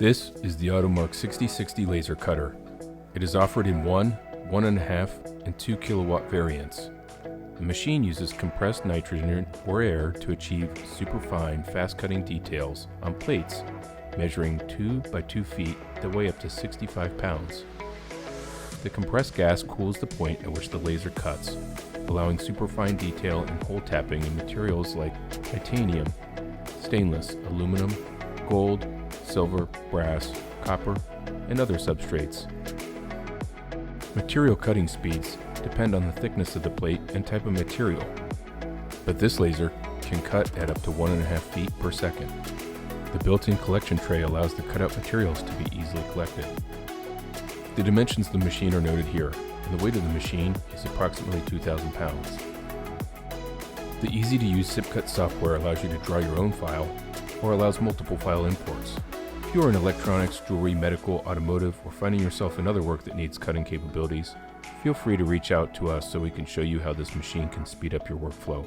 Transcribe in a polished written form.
This is the Automark 6060 laser cutter. It is offered in 1, 1.5, and 2 kilowatt variants. The machine uses compressed nitrogen or air to achieve superfine, fast-cutting details on plates measuring 2 by 2 feet that weigh up to 65 pounds. The compressed gas cools the point at which the laser cuts, allowing superfine detail and hole tapping in materials like titanium, stainless, aluminum, gold, silver, brass, copper, and other substrates. Material cutting speeds depend on the thickness of the plate and type of material, but this laser can cut at up to 1.5 feet per second. The built-in collection tray allows the cutout materials to be easily collected. The dimensions of the machine are noted here, and the weight of the machine is approximately 2,000 pounds. The easy-to-use SipCut software allows you to draw your own file, or allows multiple file imports. If you are in electronics, jewelry, medical, automotive, or finding yourself in other work that needs cutting capabilities, feel free to reach out to us so we can show you how this machine can speed up your workflow.